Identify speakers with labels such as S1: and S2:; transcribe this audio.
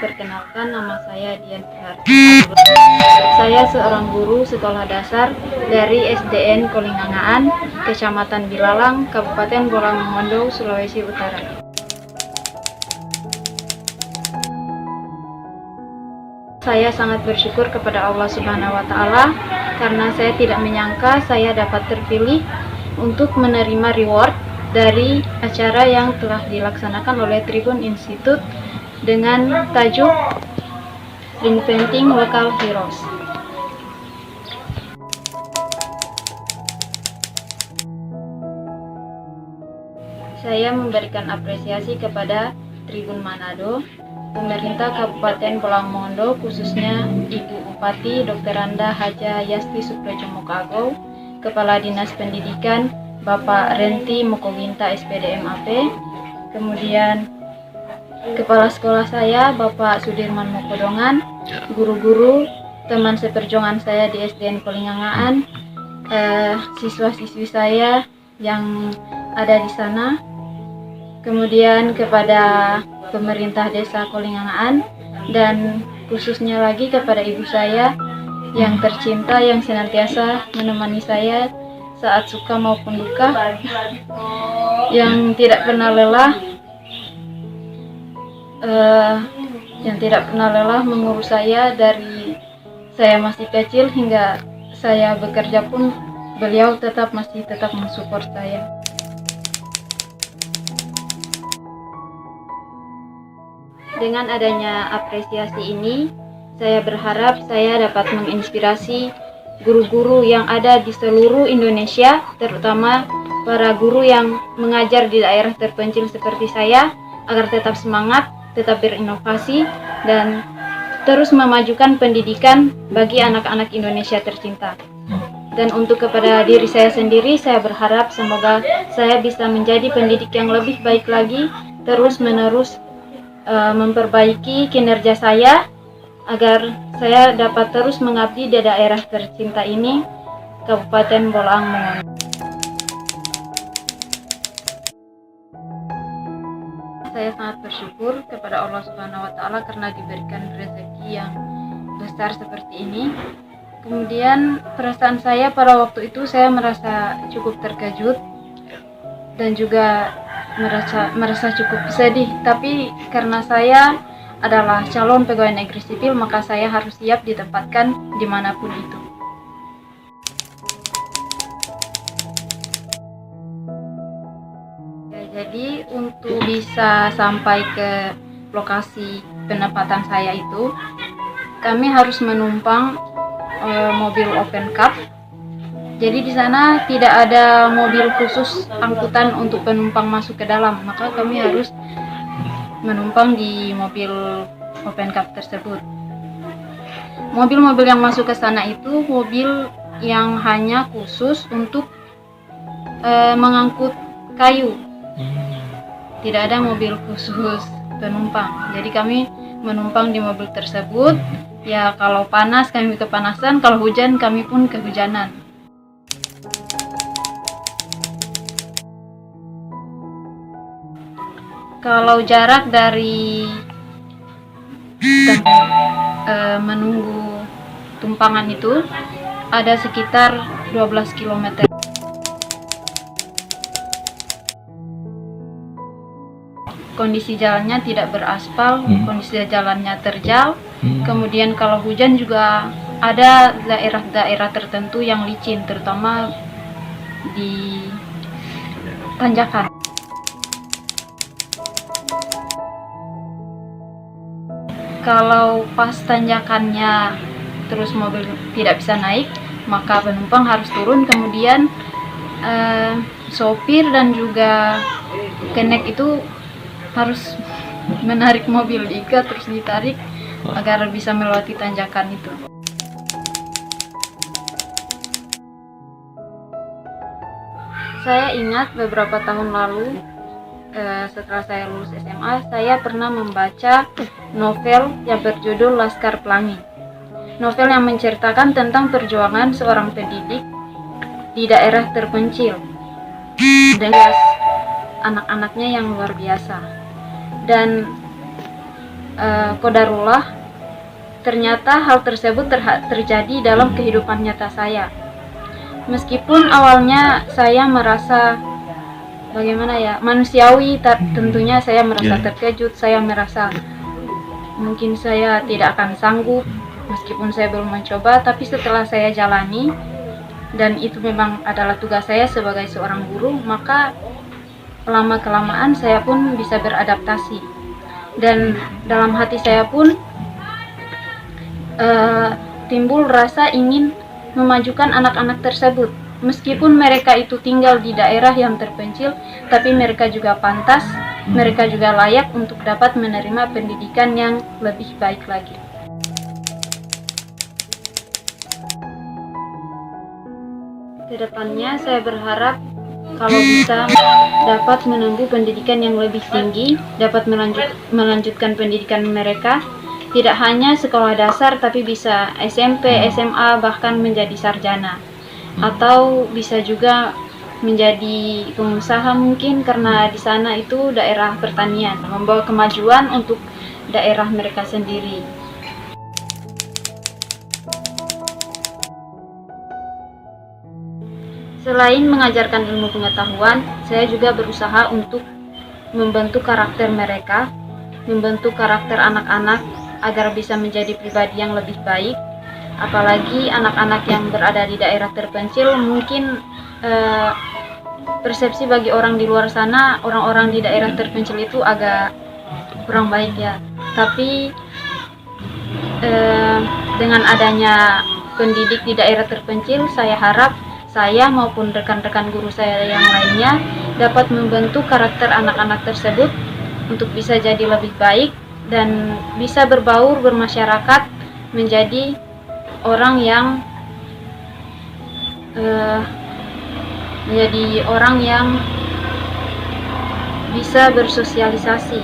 S1: perkenalkan nama saya Dian Fiharti. Saya seorang guru sekolah dasar dari SDN Kolingangaan, Kecamatan Bilalang, Kabupaten Bolamongondo, Sulawesi Utara. Saya sangat bersyukur kepada Allah Subhanahu wa Ta'ala karena saya tidak menyangka saya dapat terpilih untuk menerima reward dari acara yang telah dilaksanakan oleh Tribun Institute dengan tajuk Reinventing Local Heroes. Saya memberikan apresiasi kepada Tribun Manado, pemerintah Kabupaten Bolamongondo, khususnya Ibu Bupati Dr. Randa Haja Yasti Suprojo Mokago, Kepala Dinas Pendidikan Bapak Renti Mokoginta SPD MAP, kemudian Kepala Sekolah saya Bapak Sudirman Mokodongan, guru-guru, teman seperjuangan saya di SDN Kolingangaan, siswa-siswi saya yang ada di sana, kemudian kepada pemerintah desa Kolingangaan, dan khususnya lagi kepada ibu saya yang tercinta yang senantiasa menemani saya saat suka maupun duka, yang tidak pernah lelah mengurus saya dari saya masih kecil hingga saya bekerja pun beliau masih tetap mensupport saya. Dengan adanya apresiasi ini, saya berharap saya dapat menginspirasi guru-guru yang ada di seluruh Indonesia, terutama para guru yang mengajar di daerah terpencil seperti saya, agar tetap semangat, tetap berinovasi, dan terus memajukan pendidikan bagi anak-anak Indonesia tercinta. Dan untuk kepada diri saya sendiri, saya berharap semoga saya bisa menjadi pendidik yang lebih baik lagi, terus-menerus memperbaiki kinerja saya agar saya dapat terus mengabdi di daerah tercinta ini, Kabupaten Bolamongondo. Saya sangat bersyukur kepada Allah Subhanahu wa Ta'ala karena diberikan rezeki yang besar seperti ini. Kemudian perasaan saya pada waktu itu saya merasa cukup terkejut dan juga merasa cukup sedih, tapi karena saya adalah calon pegawai negeri sipil, maka saya harus siap ditempatkan dimanapun itu. Jadi untuk bisa sampai ke lokasi penempatan saya itu, kami harus menumpang mobil open cab. Jadi di sana tidak ada mobil khusus angkutan untuk penumpang masuk ke dalam, maka kami harus menumpang di mobil open cab tersebut. Mobil-mobil yang masuk ke sana itu mobil yang hanya khusus untuk mengangkut kayu. Tidak ada mobil khusus penumpang. Jadi kami menumpang di mobil tersebut. Ya kalau panas kami kepanasan, kalau hujan kami pun kehujanan. Kalau jarak dari menunggu tumpangan itu ada sekitar 12 km. Kondisi jalannya tidak beraspal, kondisi jalannya terjal. Kemudian kalau hujan juga ada daerah-daerah tertentu yang licin, terutama di tanjakan. Kalau pas tanjakannya terus mobil tidak bisa naik, maka penumpang harus turun, kemudian sopir dan juga kenek itu harus menarik mobil, diikat terus ditarik agar bisa melewati tanjakan itu. Saya ingat beberapa tahun lalu, setelah saya lulus SMA, saya pernah membaca novel yang berjudul Laskar Pelangi. Novel yang menceritakan tentang perjuangan seorang pendidik di daerah terpencil dengan anak-anaknya yang luar biasa. Dan qadarullah, ternyata hal tersebut terjadi dalam kehidupan nyata saya. Meskipun awalnya saya merasa bagaimana ya, manusiawi, tentunya saya merasa terkejut, saya merasa mungkin saya tidak akan sanggup meskipun saya belum mencoba, tapi setelah saya jalani dan itu memang adalah tugas saya sebagai seorang guru, maka lama-kelamaan saya pun bisa beradaptasi. Dan dalam hati saya pun timbul rasa ingin memajukan anak-anak tersebut. Meskipun mereka itu tinggal di daerah yang terpencil, tapi mereka juga pantas, mereka juga layak untuk dapat menerima pendidikan yang lebih baik lagi. Kedepannya saya berharap kalau bisa dapat menempuh pendidikan yang lebih tinggi, dapat melanjutkan pendidikan mereka, tidak hanya sekolah dasar tapi bisa SMP, SMA, bahkan menjadi sarjana, atau bisa juga menjadi pengusaha mungkin, karena di sana itu daerah pertanian, membawa kemajuan untuk daerah mereka sendiri. Selain mengajarkan ilmu pengetahuan, saya juga berusaha untuk membentuk karakter mereka, membentuk karakter anak-anak agar bisa menjadi pribadi yang lebih baik. Apalagi anak-anak yang berada di daerah terpencil, mungkin persepsi bagi orang di luar sana, orang-orang di daerah terpencil itu agak kurang baik ya. Tapi dengan adanya pendidik di daerah terpencil, saya harap saya maupun rekan-rekan guru saya yang lainnya dapat membentuk karakter anak-anak tersebut untuk bisa jadi lebih baik dan bisa berbaur bermasyarakat, menjadi orang yang bisa bersosialisasi.